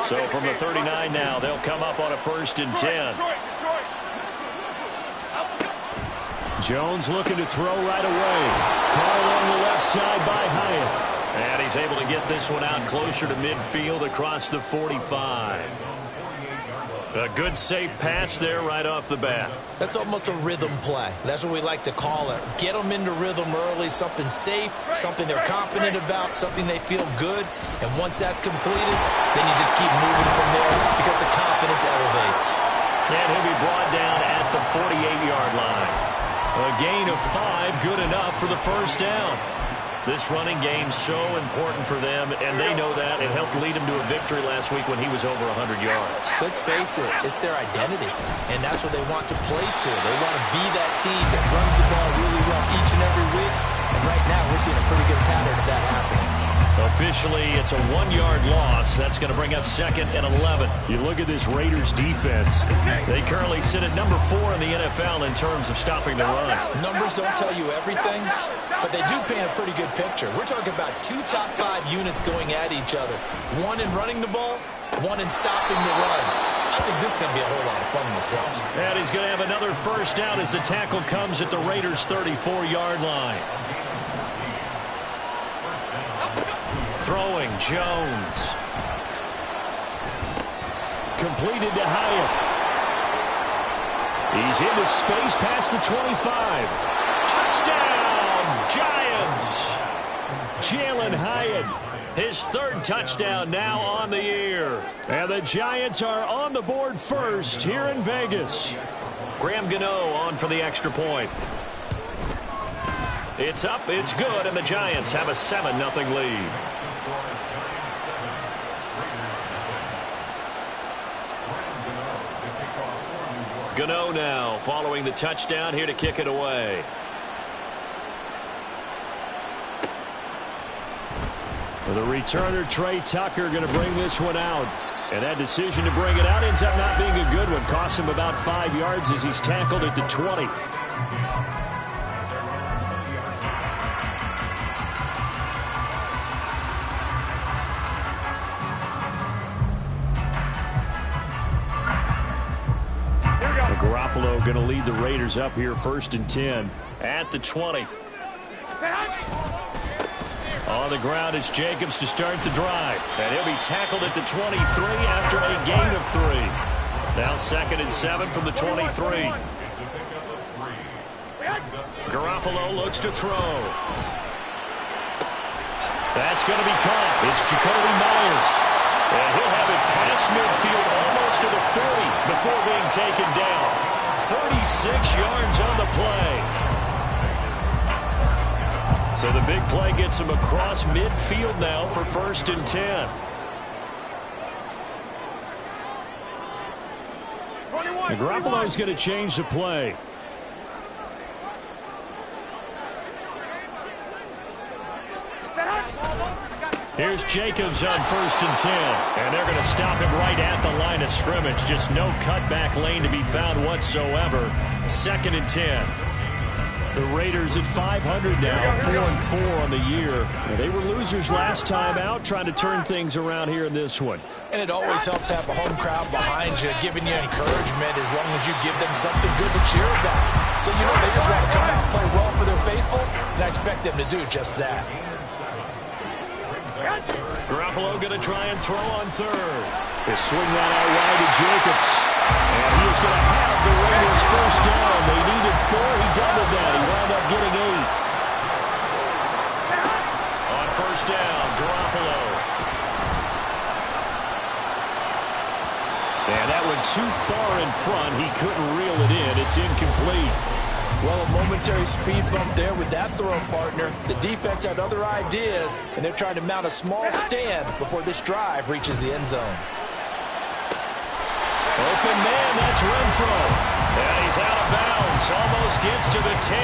So from the 39 now, they'll come up on a 1st and 10. Jones looking to throw right away. Caught along the left side by Hyatt. And he's able to get this one out closer to midfield across the 45. A good safe pass there right off the bat. That's almost a rhythm play. That's what we like to call it. Get them into rhythm early, something safe, something they're confident about, something they feel good. And once that's completed, then you just keep moving from there because the confidence elevates. And he'll be brought down at the 48-yard line. A gain of 5, good enough for the 1st down. This running game's so important for them, and they know that. It helped lead him to a victory last week when he was over 100 yards. Let's face it, it's their identity, and that's what they want to play to. They want to be that team that runs the ball really well each and every week, and right now we're seeing a pretty good pattern of that happening. Officially, it's a 1-yard loss. That's going to bring up 2nd and 11. You look at this Raiders defense. They currently sit at number 4 in the NFL in terms of stopping the run. Numbers don't tell you everything, but they do paint a pretty good picture. We're talking about 2 top 5 units going at each other. One in running the ball, one in stopping the run. I think this is going to be a whole lot of fun myself. And he's going to have another 1st down as the tackle comes at the Raiders' 34-yard line. Throwing, Jones. Completed to Hyatt. He's into space past the 25. Touchdown, Giants! Jalen Hyatt, his 3rd touchdown now on the year. And the Giants are on the board first here in Vegas. Graham Gano on for the extra point. It's up, it's good, and the Giants have a 7-0 lead. Gano now following the touchdown here to kick it away. The returner, Trey Tucker, going to bring this one out. And that decision to bring it out ends up not being a good one. Costs him about 5 yards as he's tackled at the 20. Garoppolo going to lead the Raiders up here 1st and 10 at the 20. On the ground, it's Jacobs to start the drive. And he'll be tackled at the 23 after a gain of 3. Now 2nd and 7 from the 23. Garoppolo looks to throw. That's going to be caught. It's Jacoby Myers. And he'll have it past midfield almost to the 30 before being taken down. 36 yards on the play. So the big play gets him across midfield now for 1st and 10. Garoppolo's going to change the play. Here's Jacobs on 1st and 10. And they're going to stop him right at the line of scrimmage. Just no cutback lane to be found whatsoever. 2nd and 10. The Raiders at 500 now, 4-4 on the year. They were losers last time out, trying to turn things around here in this one. And it always helps to have a home crowd behind you, giving you encouragement as long as you give them something good to cheer about. So, you know, they just want to come out and play well for their faithful, and I expect them to do just that. Garoppolo going to try and throw on 3rd. They swing that out wide to Jacobs. And he is going to have the Raiders 1st down. They needed 4. He doubled that. He wound up getting 8. On 1st down, Garoppolo. And that went too far in front. He couldn't reel it in. It's incomplete. Well, a momentary speed bump there with that throw, partner. The defense had other ideas, and they're trying to mount a small stand before this drive reaches the end zone. Open man, that's Renfro. And he's out of bounds. Almost gets to the 10.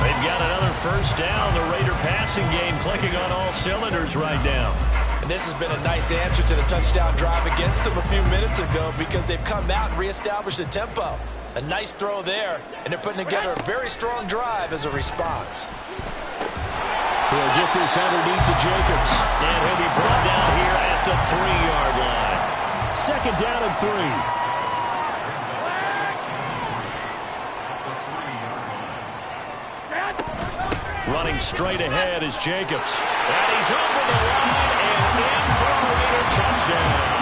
They've got another 1st down. The Raider passing game clicking on all cylinders right now. And this has been a nice answer to the touchdown drive against them a few minutes ago because they've come out and reestablished the tempo. A nice throw there, and they're putting together a very strong drive as a response. He'll get get this underneath to Jacobs. And he'll be brought down here at the 3-yard line. Second down and 3. Running straight ahead is Jacobs. And he's over the line and in for a Raider touchdown.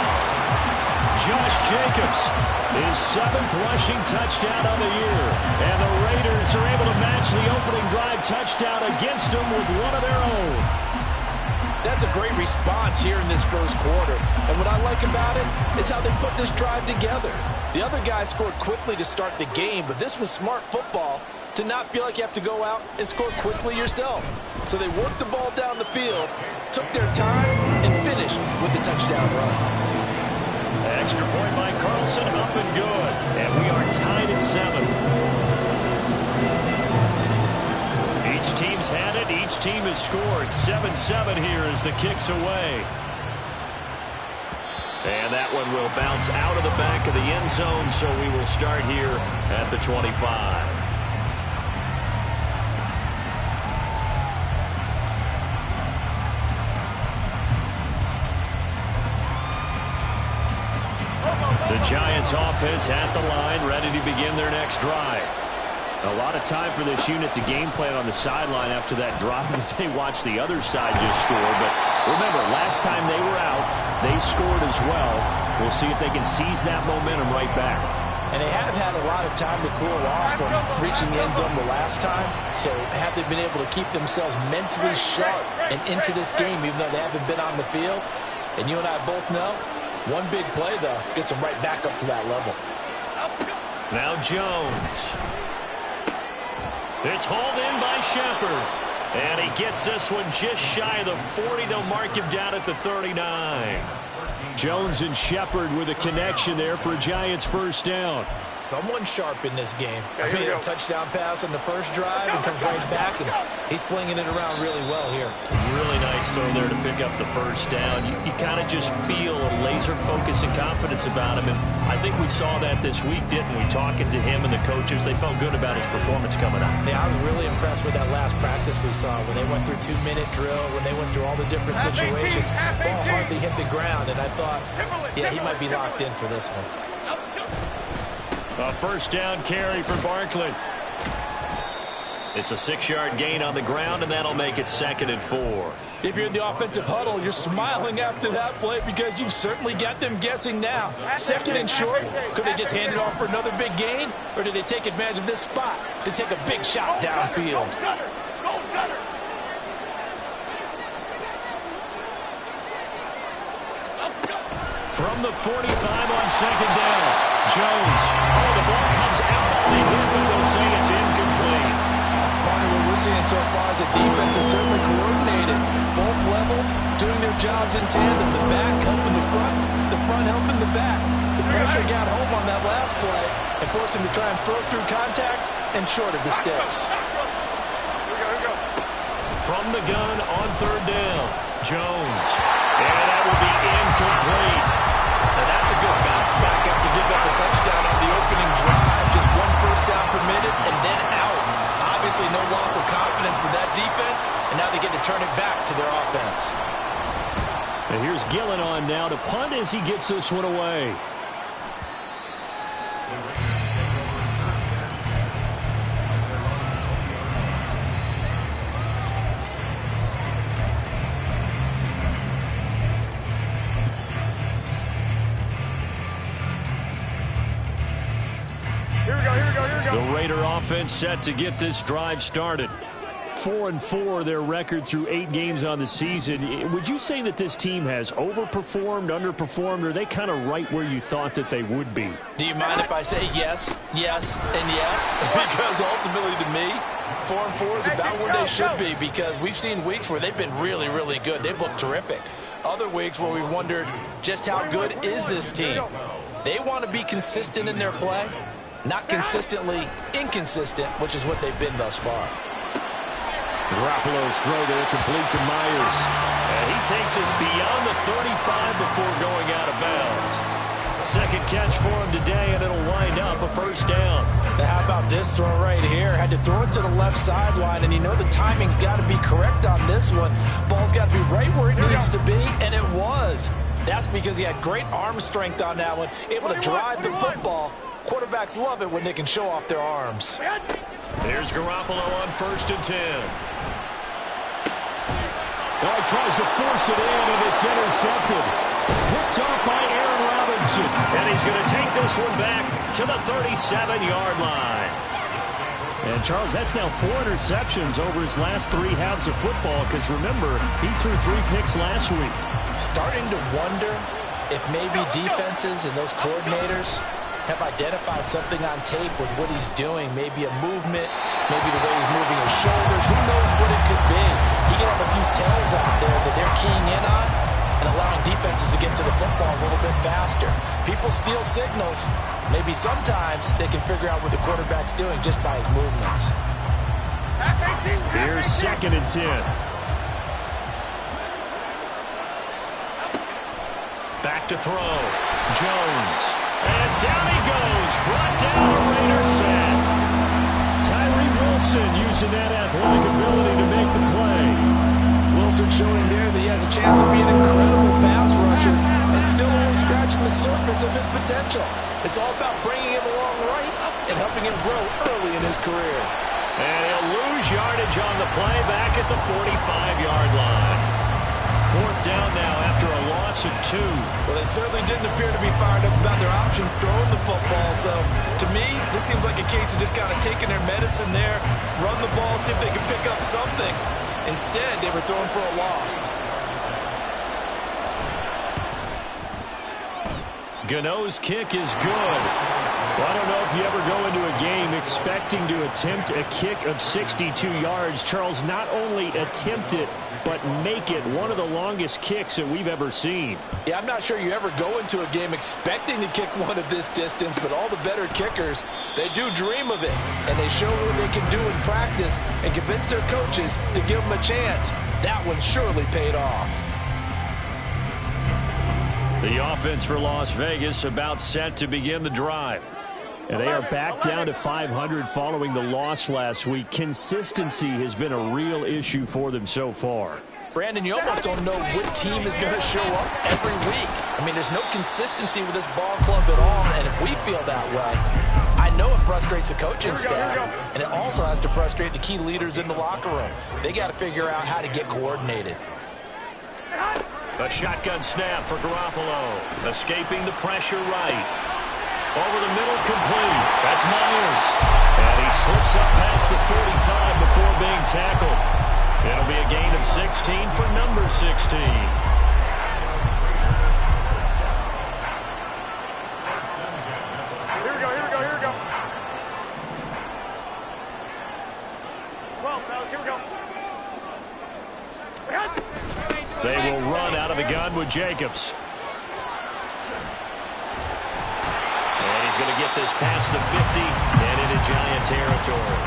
Josh Jacobs, his 7th rushing touchdown of the year. And the Raiders are able to match the opening drive touchdown against them with one of their own. That's a great response here in this first quarter. And what I like about it is how they put this drive together. The other guys scored quickly to start the game, but this was smart football to not feel like you have to go out and score quickly yourself. So they worked the ball down the field, took their time, and finished with the touchdown run. Extra point by Carlson, up and good. And we are tied at 7. Each team's had it. Each team has scored. 7-7 here as the kick's away. And that one will bounce out of the back of the end zone, so we will start here at the 25. The Giants offense at the line, ready to begin their next drive. A lot of time for this unit to game plan on the sideline after that drive that they watched the other side just score. But remember, last time they were out, they scored as well. We'll see if they can seize that momentum right back. And they have had a lot of time to cool off from reaching the end zone the last time. So have they been able to keep themselves mentally sharp and into this game, even though they haven't been on the field? And you and I both know, one big play, though, gets them right back up to that level. Now Jones. It's hauled in by Shepard. And he gets this one just shy of the 40. They'll mark him down at the 39. Jones and Shepard with a connection there for a Giants first down. Someone sharp in this game. I mean, a touchdown pass on the first drive and comes right back, and he's flinging it around really well here. Really nice throw there to pick up the first down. You kind of just feel a laser focus and confidence about him, and I think we saw that this week, didn't we? Talking to him and the coaches, they felt good about his performance coming up. Yeah, I was really impressed with that last practice we saw when they went through 2-minute drill, when they went through all the different situations. Ball hardly hit the ground, and I thought, yeah, he might be locked in for this one. A first down carry for Barkley. It's a 6-yard gain on the ground, and that'll make it 2nd and 4. If you're in the offensive huddle, you're smiling after that play because you've certainly got them guessing now. 2nd and short, could they just hand it off for another big gain? Or did they take advantage of this spot to take a big shot downfield? From the 45 on 2nd down, Jones. Oh, the ball comes out on the hit, but they'll say it's incomplete. Part of what we're seeing so far is the defense is certainly coordinated. Both levels doing their jobs in tandem. The back helping the front helping the back. The pressure got home on that last play and forced him to try and throw through contact and short of the sticks. From the gun on 3rd down, Jones. And that will be incomplete. Now that's a good bounce back after giving up a touchdown on the opening drive. Just 1 first down per minute and then out. Obviously no loss of confidence with that defense, and now they get to turn it back to their offense. And here's Gillen on now to punt as he gets this one away. The Raider offense set to get this drive started. 4-4 their record through 8 games on the season. Would you say that this team has overperformed, underperformed, or are they kind of right where you thought that they would be? Do you mind if I say yes, yes, and yes? Because ultimately to me, 4-4 is about where they should be, because we've seen weeks where they've been really, really good. They've looked terrific. Other weeks where we've wondered just how good is this team. They want to be consistent in their play, not consistently inconsistent, which is what they've been thus far. Garoppolo's throw there complete to Myers. And he takes us beyond the 35 before going out of bounds. Second catch for him today, and it'll wind up a first down. Now how about this throw right here? Had to throw it to the left sideline, and you know the timing's got to be correct on this one. Ball's got to be right where it needs to be, and it was. That's because he had great arm strength on that one, able to drive the football. Quarterbacks love it when they can show off their arms. Here's Garoppolo on 1st and 10. Now he tries to force it in, and it's intercepted. Picked off by Aaron Robinson. And he's going to take this one back to the 37-yard line. And, Charles, that's now 4 interceptions over his last 3 halves of football, because, remember, he threw 3 picks last week. Starting to wonder if maybe defenses and those coordinators have identified something on tape with what he's doing. Maybe a movement, maybe the way he's moving his shoulders. Who knows what it could be? He can have a few tells out there that they're keying in on and allowing defenses to get to the football a little bit faster. People steal signals. Maybe sometimes they can figure out what the quarterback's doing just by his movements. Here's 2nd and 10. Back to throw. Jones. And down he goes. Brought down a Raider sack. Tyree Wilson using that athletic ability to make the play. Wilson showing there that he has a chance to be an incredible pass rusher and still only scratching the surface of his potential. It's all about bringing him along right and helping him grow early in his career. And he'll lose yardage on the play back at the 45-yard line. 4th down now after a loss of 2. Well, they certainly didn't appear to be fired up about their options throwing the football. So, to me, this seems like a case of just kind of taking their medicine there, run the ball, see if they can pick up something. Instead, they were throwing for a loss. Gano's kick is good. Well, I don't know if you ever go into a game expecting to attempt a kick of 62 yards. Charles, not only attempt it, but make it one of the longest kicks that we've ever seen. Yeah, I'm not sure you ever go into a game expecting to kick one of this distance, but all the better kickers, they do dream of it, and they show what they can do in practice and convince their coaches to give them a chance. That one surely paid off. The offense for Las Vegas about set to begin the drive. And they are back down to 500 following the loss last week. Consistency has been a real issue for them so far. Brandon, you almost don't know what team is going to show up every week. I mean, there's no consistency with this ball club at all, and if we feel that way, I know it frustrates the coaching staff, and it also has to frustrate the key leaders in the locker room. They got to figure out how to get coordinated. A shotgun snap for Garoppolo. Escaping the pressure right. Over the middle, complete. That's Myers. And he slips up past the 45 before being tackled. It'll be a gain of 16 for number 16. Here we go. Well, here we go. They will run out of the gun with Jacobs. And he's going to get this past the 50 and into Giant territory.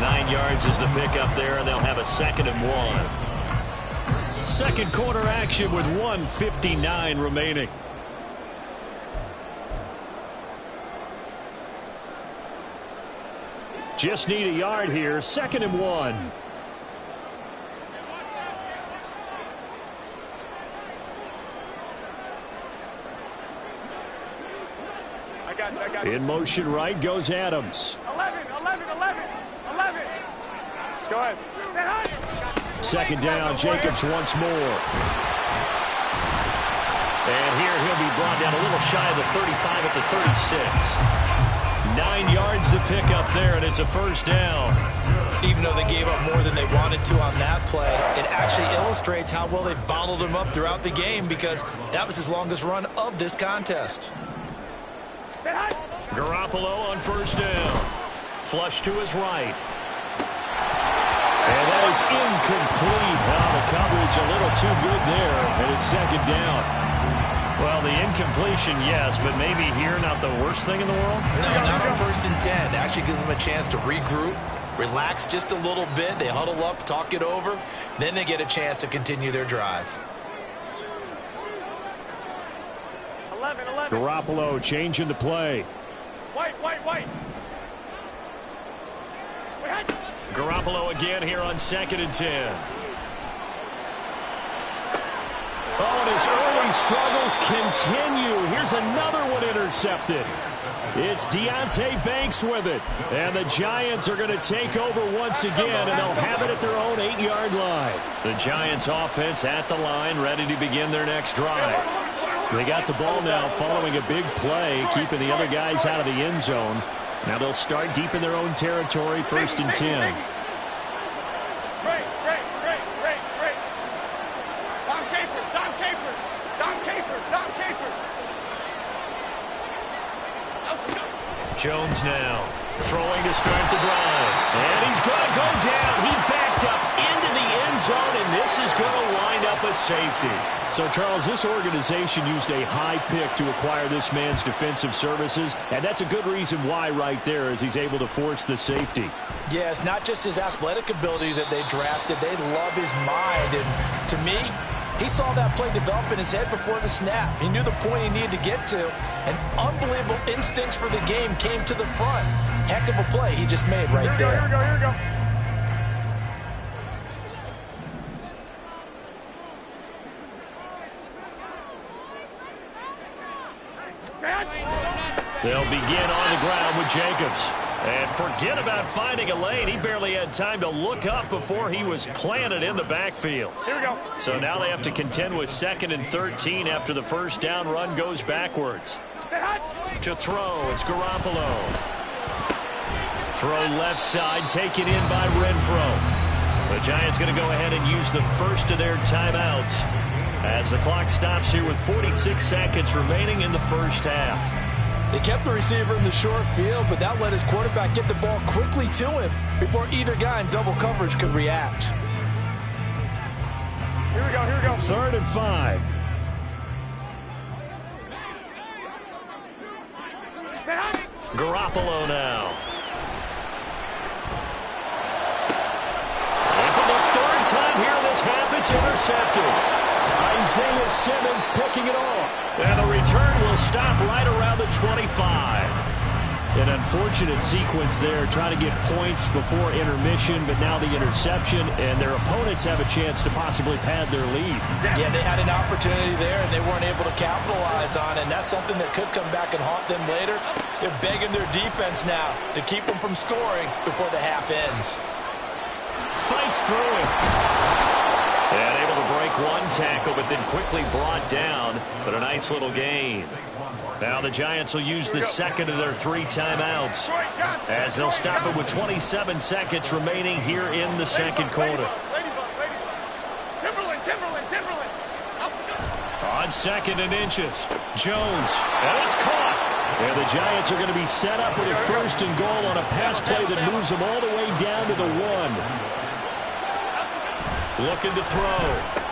9 yards is the pickup there, and they'll have a 2nd and 1. Second quarter action with 1:59 remaining. Just need a yard here. 2nd and 1. In motion right goes Adams. 11. Go ahead. 2nd down, Jacobs once more. And here he'll be brought down a little shy of the 35 at the 36. 9 yards to pick up there, and it's a first down. Even though they gave up more than they wanted to on that play, it actually illustrates how well they've bottled them up throughout the game, because that was his longest run of this contest. Garoppolo on first down. Flush to his right. And that is incomplete. Now the coverage a little too good there, and it's 2nd down. Well, the incompletion, yes, but maybe here not the worst thing in the world? No, not on 1st and 10. It actually gives them a chance to regroup, relax just a little bit. They huddle up, talk it over. Then they get a chance to continue their drive. 11. Garoppolo changing the play. White. Garoppolo again here on 2nd and 10. Oh, and his early struggles continue. Here's another one intercepted. It's Deonte Banks with it. And the Giants are going to take over once again, and they'll have it at their own 8-yard line. The Giants offense at the line, ready to begin their next drive. They got the ball now following a big play, keeping the other guys out of the end zone. Now they'll start deep in their own territory, 1st and 10. Great. Dom Capers. Jones now throwing to start the drive. And he's going to go down. He backed up into the end zone, and this is going to wind up a safety. So, Charles, this organization used a high pick to acquire this man's defensive services, and that's a good reason why right there, as he's able to force the safety. Yeah, it's not just his athletic ability that they drafted. They love his mind, and to me, he saw that play develop in his head before the snap. He knew the point he needed to get to, and unbelievable instincts for the game came to the front. Heck of a play he just made right there. Here we go. They'll begin on the ground with Jacobs. And forget about finding a lane. He barely had time to look up before he was planted in the backfield. Here we go. So now they have to contend with 2nd and 13 after the first down run goes backwards. To throw, it's Garoppolo. Throw left side, taken in by Renfro. The Giants going to go ahead and use the first of their timeouts as the clock stops here with 46 seconds remaining in the first half. They kept the receiver in the short field, but that let his quarterback get the ball quickly to him before either guy in double coverage could react. Here we go. 3rd and 5. Garoppolo now. And for the 3rd time here in this half, it's intercepted. Isaiah Simmons picking it off. And the return will stop right around the 25. An unfortunate sequence there, trying to get points before intermission, but now the interception, and their opponents have a chance to possibly pad their lead. Yeah, they had an opportunity there, and they weren't able to capitalize on it, and that's something that could come back and haunt them later. They're begging their defense now to keep them from scoring before the half ends. Fights through it. And able to break one tackle, but then quickly brought down. But a nice little gain. Now the Giants will use the second of their 3 timeouts as they'll stop it with 27 seconds remaining here in the second quarter. Timberland. On 2nd and inches, Jones, and it's caught. And the Giants are going to be set up with a 1st and goal on a pass play that moves them all the way down to the 1. Looking to throw.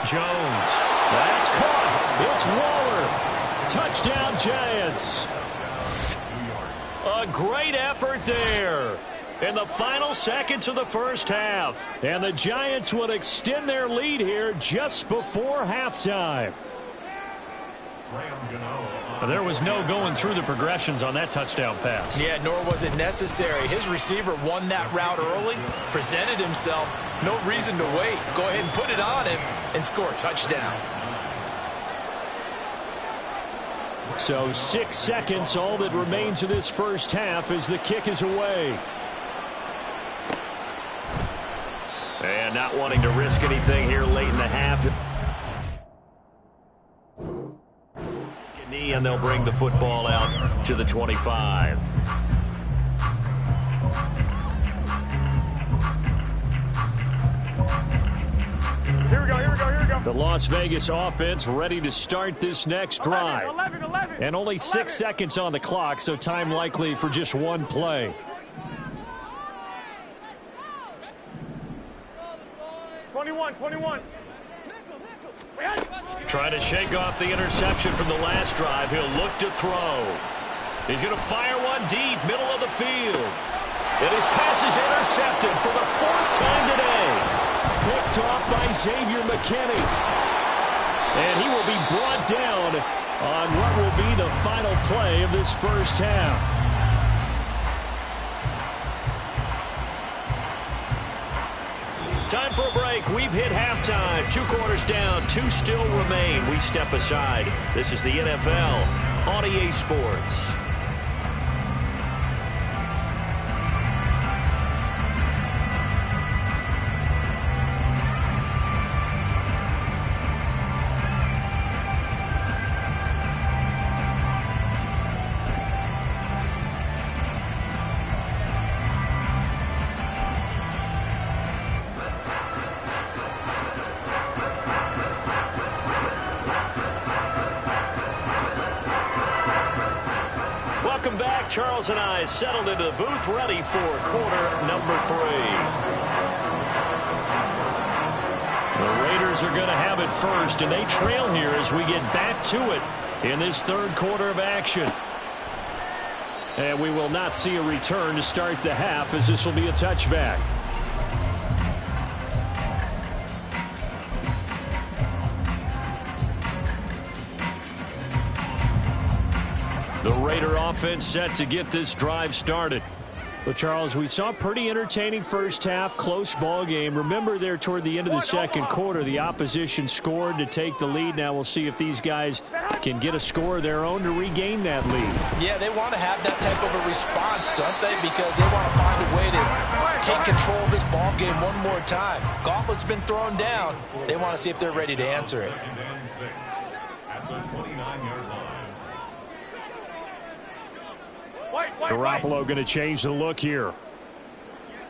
Jones. That's caught. It's Waller. Touchdown, Giants. A great effort there in the final seconds of the first half. And the Giants would extend their lead here just before halftime. There was no going through the progressions on that touchdown pass. Yeah, nor was it necessary. His receiver won that route early, presented himself. No reason to wait. Go ahead and put it on him and score a touchdown. So 6 seconds, all that remains of this first half as the kick is away. And not wanting to risk anything here late in the half. And they'll bring the football out to the 25. Here we go. The Las Vegas offense ready to start this next drive. 11. And only 6 seconds on the clock, so time likely for just one play. Twenty-one. Trying to shake off the interception from the last drive. He'll look to throw. He's going to fire one deep, middle of the field. And his pass is intercepted for the 4th time today. Picked off by Xavier McKinney. And he will be brought down on what will be the final play of this first half. Time for a break. We've hit halftime. 2 quarters down. 2 still remain. We step aside. This is the NFL on EA Sports. Charles and I settled into the booth, ready for quarter number 3. The Raiders are going to have it first, and they trail here as we get back to it in this third quarter of action. And we will not see a return to start the half, as this will be a touchback. The Raider offense set to get this drive started. Well, Charles, we saw a pretty entertaining first half, close ball game. Remember there toward the end of the second quarter, the opposition scored to take the lead. Now we'll see if these guys can get a score of their own to regain that lead. Yeah, they want to have that type of a response, don't they? Because they want to find a way to take control of this ball game one more time. Gauntlet's been thrown down. They want to see if they're ready to answer it. At the 29-yard line. Garoppolo going to change the look here.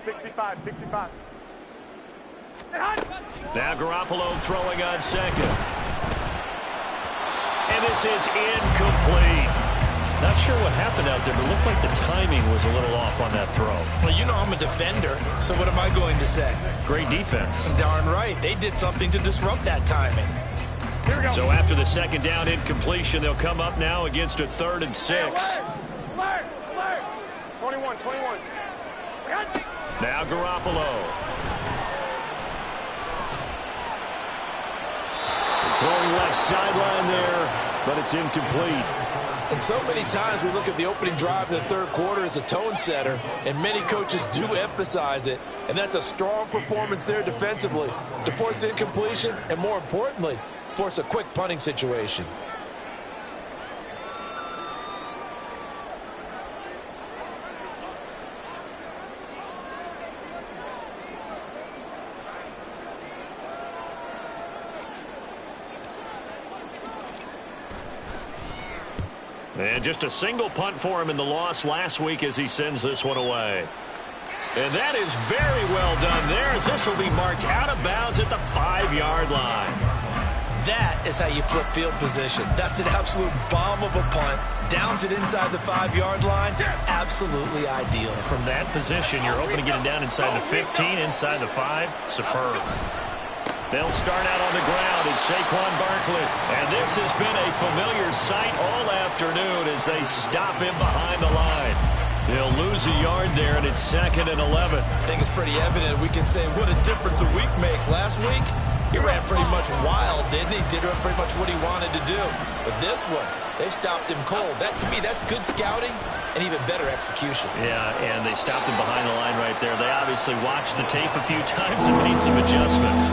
65. Now Garoppolo throwing on second. And this is incomplete. Not sure what happened out there, but it looked like the timing was a little off on that throw. Well, you know I'm a defender, so what am I going to say? Great defense. Darn right. They did something to disrupt that timing. Here we go. So after the second down incompletion, they'll come up now against a 3rd and 6. 21. Now Garoppolo. Throwing left sideline there, but it's incomplete. And so many times we look at the opening drive of the third quarter as a tone setter, and many coaches do emphasize it, and that's a strong performance there defensively to force incompletion and, more importantly, force a quick punting situation. And just a single punt for him in the loss last week as he sends this one away. And that is very well done there, as this will be marked out of bounds at the 5-yard line. That is how you flip field position. That's an absolute bomb of a punt. Downs it inside the 5-yard line. Absolutely ideal. From that position, you're hoping to get it down inside the 15, inside the 5. Superb. They'll start out on the ground. It's Saquon Barkley. And this has been a familiar sight all afternoon as they stop him behind the line. They'll lose a yard there, and it's 2nd and 11. I think it's pretty evident. We can say what a difference a week makes. Last week, he ran pretty much wild, didn't he? Did pretty much what he wanted to do. But this one, they stopped him cold. That, to me, that's good scouting and even better execution. Yeah, and they stopped him behind the line right there. They obviously watched the tape a few times and made some adjustments.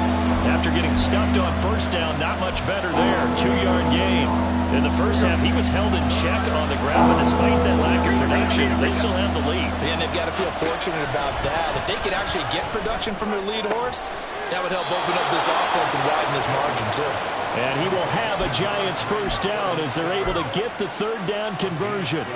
After getting stuffed on first down, not much better there. 2-yard gain. In the first half, he was held in check on the ground, but despite that lack of production, they still have the lead. And they've got to feel fortunate about that. If they could actually get production from their lead horse, that would help open up this offense and widen this margin, too. And he will have a Giants first down as they're able to get the 3rd down conversion.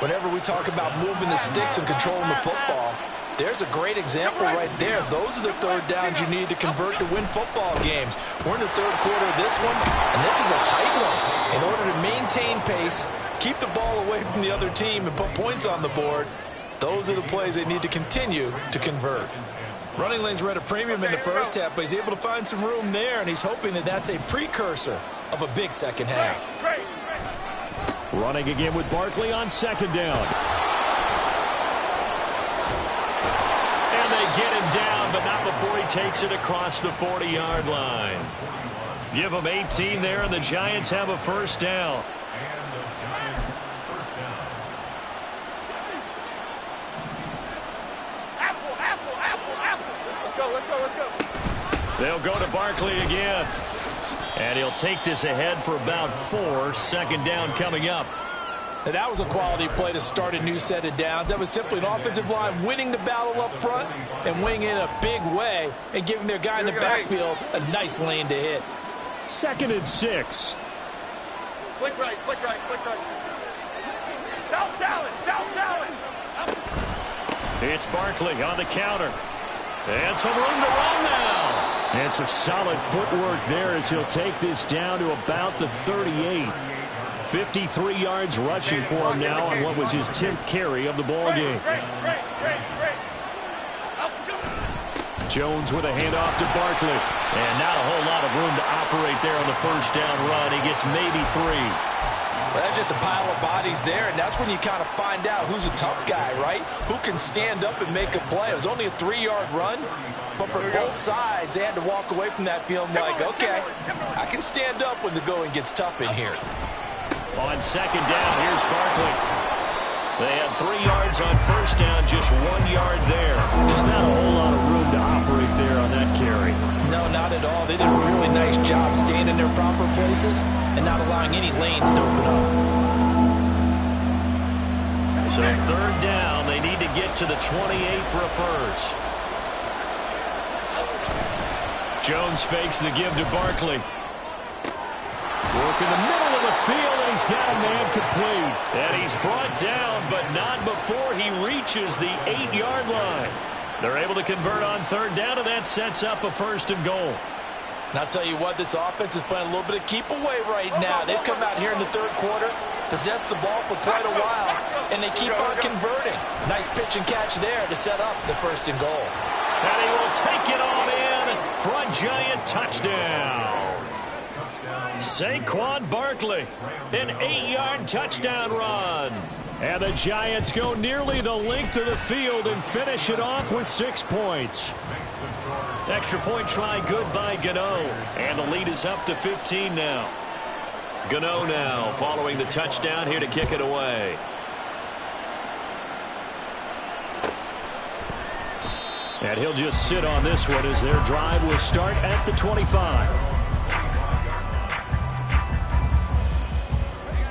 Whenever we talk about moving the sticks and controlling the football, there's a great example right there. Those are the 3rd downs you need to convert to win football games. We're in the 3rd quarter of this one, and this is a tight one. In order to maintain pace, keep the ball away from the other team, and put points on the board, those are the plays they need to continue to convert. Running lanes were at a premium in the first half, but he's able to find some room there, and he's hoping that that's a precursor of a big second half. Running again with Barkley on 2nd down. And they get him down, but not before he takes it across the 40-yard line. Give them 18 there, and the Giants have a first down. And the Giants first down. Let's go. They'll go to Barkley again. And he'll take this ahead for about 4. Second down coming up. And that was a quality play to start a new set of downs. That was simply an offensive line winning the battle up front and winning in a big way and giving their guy in the backfield a nice lane to hit. 2nd and 6. Flick right. South salad. It's Barkley on the counter. And some room to run now. And some solid footwork there as he'll take this down to about the 38. 53 yards rushing for him now on what was his 10th carry of the ball game. Jones with a handoff to Barkley. And not a whole lot of room to operate there on the first down run. He gets maybe 3. Well, that's just a pile of bodies there, and that's when you kind of find out who's a tough guy, right? Who can stand up and make a play. It was only a 3-yard run, but for both sides, they had to walk away from that feeling like, okay, I can stand up when the going gets tough in here. On second down, here's Barkley. They had 3 yards on first down, just 1 yard there. Just not a whole lot of room to operate there on that carry. No, not at all. They did a really nice job staying in their proper places and not allowing any lanes to open up. So third down, they need to get to the 28 for a first. Jones fakes the give to Barkley. Work in the middle of the field, and he's got a man complete. And he's brought down, but not before he reaches the 8-yard line. They're able to convert on third down, and that sets up a 1st and goal. And I'll tell you what, this offense is playing a little bit of keep away right now. They've come out here in the third quarter, possessed the ball for quite a while, and they keep on converting. Nice pitch and catch there to set up the 1st and goal. And he will take it on in for a Giant touchdown. Saquon Barkley, an 8-yard touchdown run. And the Giants go nearly the length of the field and finish it off with 6 points. Extra point try good by Gano. And the lead is up to 15 now. Gano now following the touchdown here to kick it away. And he'll just sit on this one as their drive will start at the 25.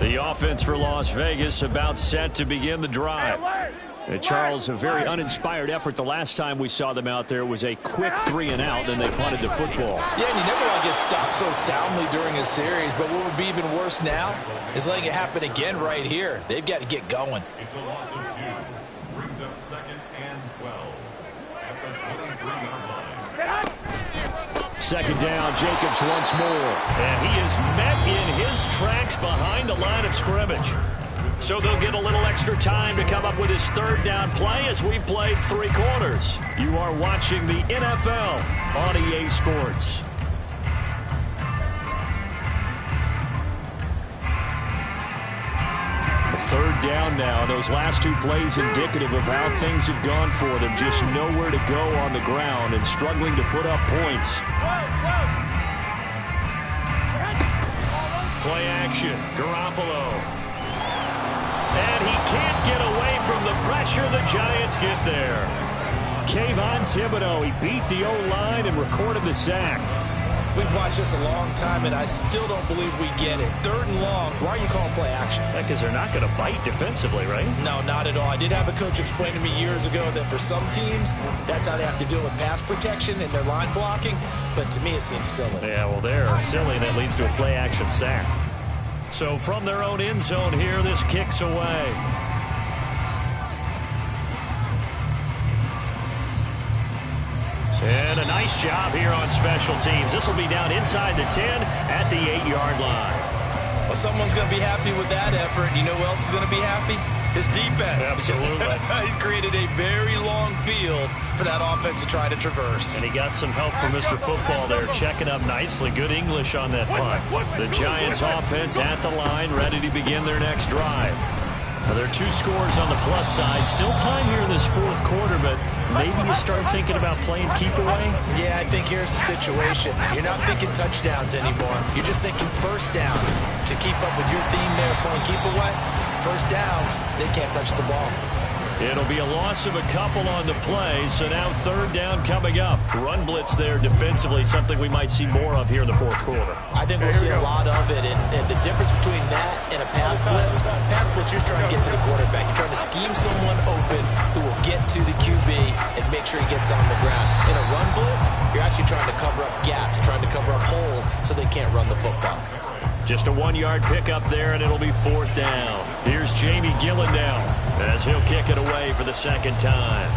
The offense for Las Vegas about set to begin the drive. And Charles, a very uninspired effort the last time we saw them out there. Was a quick 3-and-out, and they punted the football. Yeah, and you never want to get stopped so soundly during a series, but what would be even worse now is letting it happen again right here. They've got to get going. It's a loss of 2. Brings up 2nd and 12 at the 23-yard line. Second down, Jacobs once more. And he is met in his tracks behind the line of scrimmage. So they'll get a little extra time to come up with his third down play as we've played 3 quarters. You are watching the NFL on EA Sports. Third down now. Those last 2 plays indicative of how things have gone for them. Just nowhere to go on the ground and struggling to put up points. Play action. Garoppolo. And he can't get away from the pressure. The Giants get there. Kayvon Thibodeau. He beat the O-line and recorded the sack. We've watched this a long time, and I still don't believe we get it. 3rd and long. Why are you calling play action? Because they're not going to bite defensively, right? No, not at all. I did have a coach explain to me years ago that for some teams, that's how they have to deal with pass protection and their line blocking. But to me, it seems silly. Yeah, well, they're silly, and that leads to a play action sack. So from their own end zone here, this kicks away. And a nice job here on special teams. This will be down inside the 10 at the 8-yard line. Well, someone's going to be happy with that effort. You know who else is going to be happy? His defense. Absolutely. He's created a very long field for that offense to try to traverse. And he got some help from Mr. Football there, checking up nicely. Good English on that punt. The Giants offense at the line, ready to begin their next drive. Well, there are 2 scores on the plus side. Still time here in this fourth quarter, but maybe you start thinking about playing keep away? Yeah, I think here's the situation. You're not thinking touchdowns anymore. You're just thinking first downs. To keep up with your theme there, playing keep away, first downs, they can't touch the ball. It'll be a loss of a couple on the play, so now third down coming up. Run blitz there defensively, something we might see more of here in the fourth quarter. I think we'll see a lot of it, and the difference between that and a pass blitz, you're trying to get to the quarterback. You're trying to scheme someone open who will get to the QB and make sure he gets on the ground. In a run blitz, you're actually trying to cover up gaps, trying to cover up holes so they can't run the football. Just a 1-yard pickup there, and it'll be fourth down. Here's Jamie Gillendown as he'll kick it away for the second time.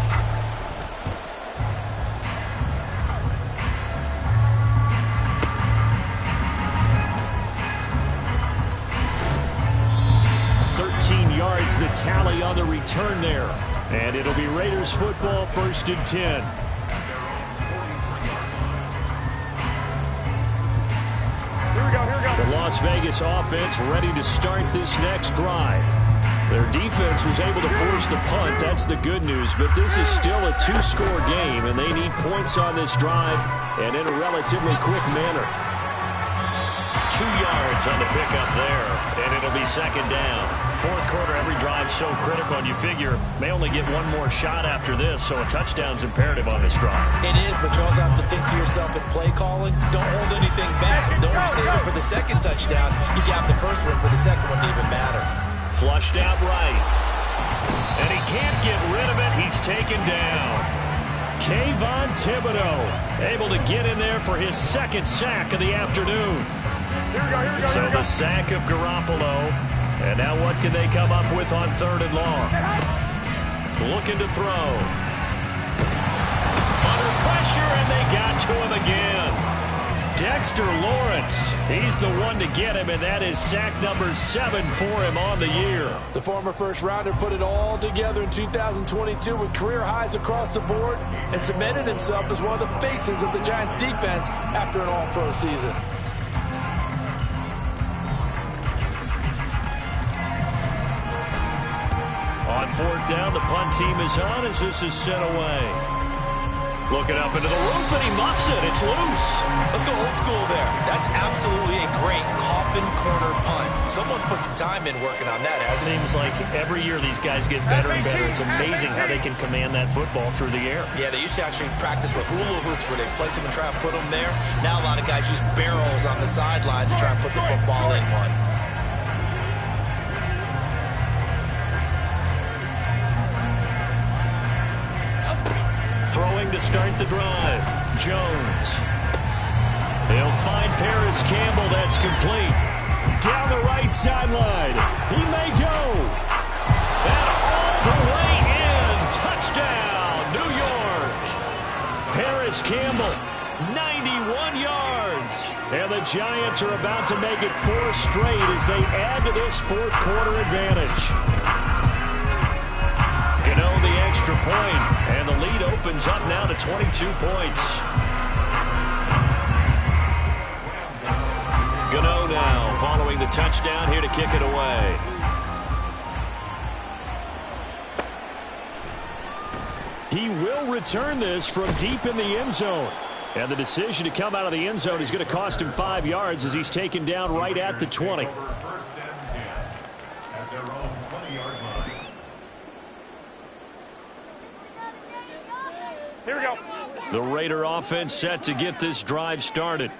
Yards the tally on the return there. And it'll be Raiders football, 1st and 10. Here we go. The Las Vegas offense ready to start this next drive. Their defense was able to force the punt. That's the good news. But this is still a 2-score game, and they need points on this drive and in a relatively quick manner. 2 yards on the pickup there, and it'll be second down. Fourth quarter, every drive so critical, and you figure may only get one more shot after this, so a touchdown's imperative on this drive. It is, but you also have to think to yourself in play calling, don't hold anything back. Don't save it for the second touchdown. You got the first one for the second one to even matter. Flushed out right. And he can't get rid of it. He's taken down. Kayvon Thibodeaux able to get in there for his second sack of the afternoon. Here we go. So the sack of Garoppolo. And now what can they come up with on 3rd and long? Looking to throw. Under pressure, and they got to him again. Dexter Lawrence, he's the one to get him, and that is sack number 7 for him on the year. The former first-rounder put it all together in 2022 with career highs across the board and cemented himself as one of the faces of the Giants' defense after an all-pro season. On 4th down, the punt team is on as this is sent away. Looking up into the roof, and he muffs it. It's loose. Let's go old school there. That's absolutely a great coffin corner punt. Someone's put some time in working on that, hasn't it? Seems like every year these guys get better and better. It's amazing how they can command that football through the air. Yeah, they used to actually practice with hula hoops where they place them and try and put them there. Now a lot of guys use barrels on the sidelines to try and put the football in one. Throwing to start the drive. Jones. They'll find Paris Campbell. That's complete. Down the right sideline. He may go. And all the way in. Touchdown, New York. Paris Campbell, 91 yards. And the Giants are about to make it 4 straight as they add to this fourth quarter advantage. Gano the extra point, and the lead opens up now to 22 points. Gano now following the touchdown here to kick it away. He will return this from deep in the end zone. And the decision to come out of the end zone is going to cost him 5 yards as he's taken down right at the 20. First and 10 at their own 20-yard line. Here we go. The Raider offense set to get this drive started.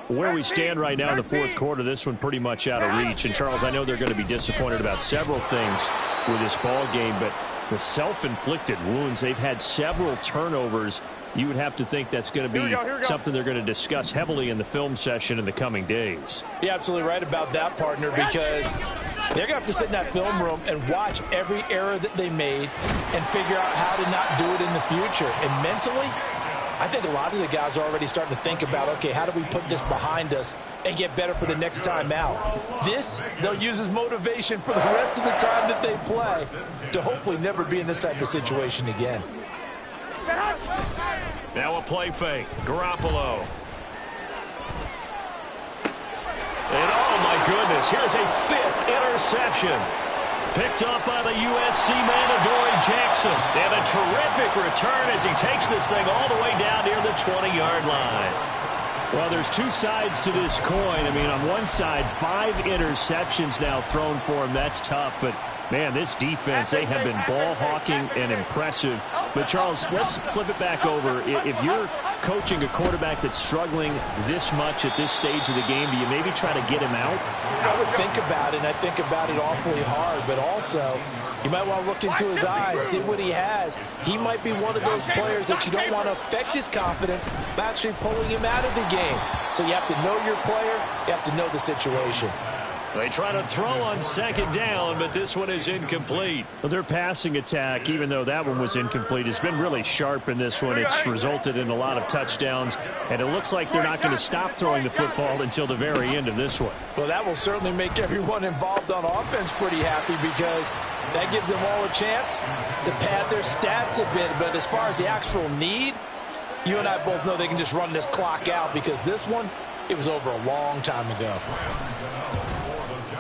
Where we stand right now in the fourth quarter, this one pretty much out of reach. And, Charles, I know they're going to be disappointed about several things with this ball game, but the self-inflicted wounds, they've had several turnovers. You would have to think that's going to be something they're going to discuss heavily in the film session in the coming days. You're absolutely right about that, partner, because they're going to have to sit in that film room and watch every error that they made and figure out how to not do it in the future. And mentally, I think a lot of the guys are already starting to think about, okay, how do we put this behind us and get better for the next time out? This, they'll use as motivation for the rest of the time that they play to hopefully never be in this type of situation again. Now a play fake. Garoppolo. And oh my goodness, here's a 5th interception. Picked up by the USC man, Adoree Jackson. And a terrific return as he takes this thing all the way down near the 20-yard line. Well, there's two sides to this coin. I mean, on one side, 5 interceptions now thrown for him. That's tough, but man, this defense, they have been ball hawking and impressive. But, Charles, let's flip it back over. If you're coaching a quarterback that's struggling this much at this stage of the game, do you maybe try to get him out? I would think about it, and I think about it awfully hard. But also, you might want to look into his eyes, see what he has. He might be one of those players that you don't want to affect his confidence by actually pulling him out of the game. So you have to know your player. You have to know the situation. They try to throw on second down, but this one is incomplete. Well, their passing attack, even though that one was incomplete, has been really sharp in this one. It's resulted in a lot of touchdowns, and it looks like they're not going to stop throwing the football until the very end of this one. Well, that will certainly make everyone involved on offense pretty happy because that gives them all a chance to pad their stats a bit. But as far as the actual need, you and I both know they can just run this clock out because this one, it was over a long time ago.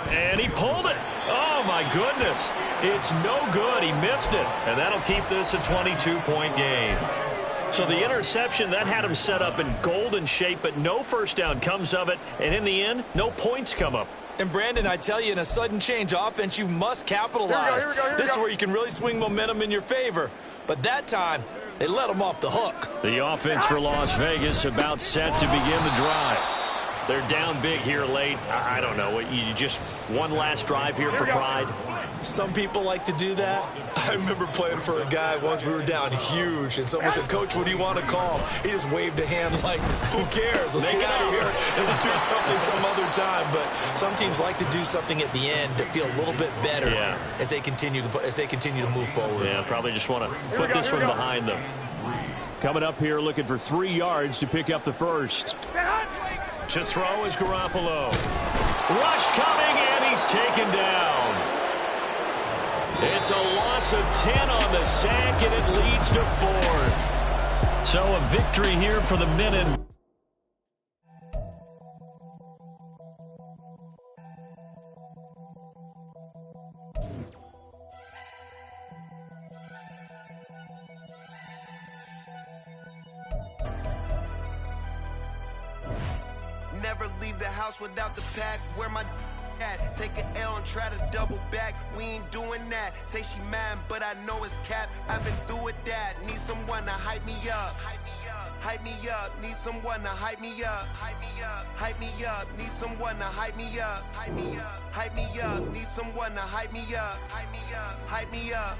And he pulled it. Oh, my goodness. It's no good. He missed it. And that'll keep this a 22-point game. So the interception, that had him set up in golden shape, but no first down comes of it. And in the end, no points come up. And, Brandon, I tell you, in a sudden change offense, you must capitalize. Here we go. This is where you can really swing momentum in your favor. But that time, they let him off the hook. The offense for Las Vegas about set to begin the drive. They're down big here late. I don't know. You just one last drive here for pride? Some people like to do that. I remember playing for a guy once we were down huge, and someone said, "Coach, what do you want to call?" He just waved a hand like, who cares? Let's get out of here and we'll do something some other time. But some teams like to do something at the end to feel a little bit better as they continue to move forward. Yeah, probably just want to put this one behind them. Coming up here looking for 3 yards to pick up the first. To throw is Garoppolo. Rush coming, and he's taken down. It's a loss of 10 on the sack, and it leads to 4th. So a victory here for the Minin. Never leave the house without the pack. Where my at? Take an L and try to double back. We ain't doing that. Say she mad, but I know it's cap. I've been through with that. Need someone to hype me up. Hype me up. Need someone to hype me up. Hype me up. Need someone to hype me up. Hype me up. Need someone to hype me up. Hype me up.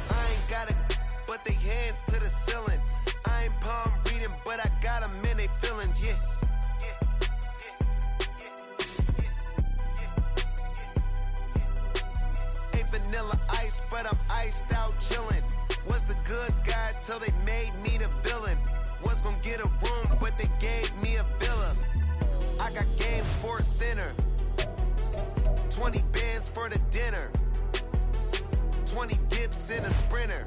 I ain't got it, but they hands to the ceiling. I ain't palm reading, but I got them in they feelings, Ain't vanilla ice, but I'm iced out chillin'. Was the good guy till they made me the villain. Was gonna get a room, but they gave me a villa. I got games for a sinner. 20 bands for the dinner. 20 dips in a sprinter.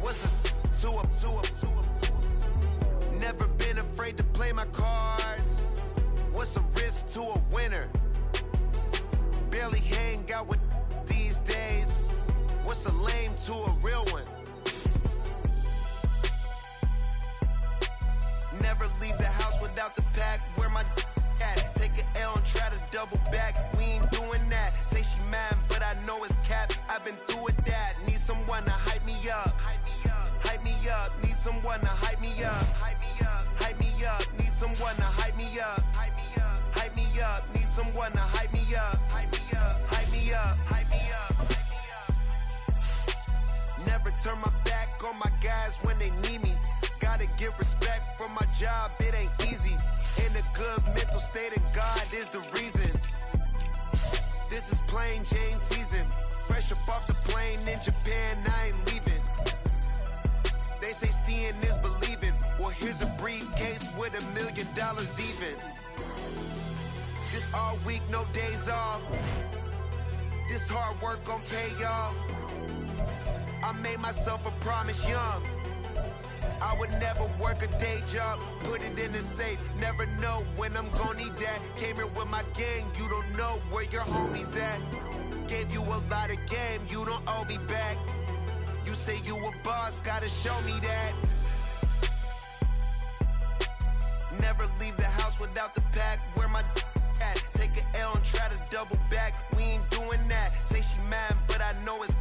What's a two up. Never been afraid to play my cards. What's a risk to a winner? Barely hang out with these days. What's a lame to a real one? Never leave the house without the pack. Where my at? Take an L and try to double back. We ain't doing that. Say she mad, but I know it's cap. I've been through with that. Need someone to hype me up. Hype me up. Need someone to hype me up. Hype me up. Need someone to hype me up. Hype me up. Need someone to hype me up. Hype me up. Never turn my back on my guys when they need me. Gotta give respect for my job, it ain't easy. In a good mental state, and God is the reason. This is plain Jane season. Fresh up off the plane in Japan, I ain't leaving. They say seeing is believing. Well, here's a briefcase with $1 million even. This all week, no days off. This hard work gon' pay off. I made myself a promise young. I would never work a day job, put it in the safe. Never know when I'm gonna need that. Came here with my gang, you don't know where your homies at. Gave you a lot of game, you don't owe me back. You say you a boss, gotta show me that. Never leave the house without the pack. Where my at? Take an L and try to double back. We ain't doing that. Say she mad, but I know it's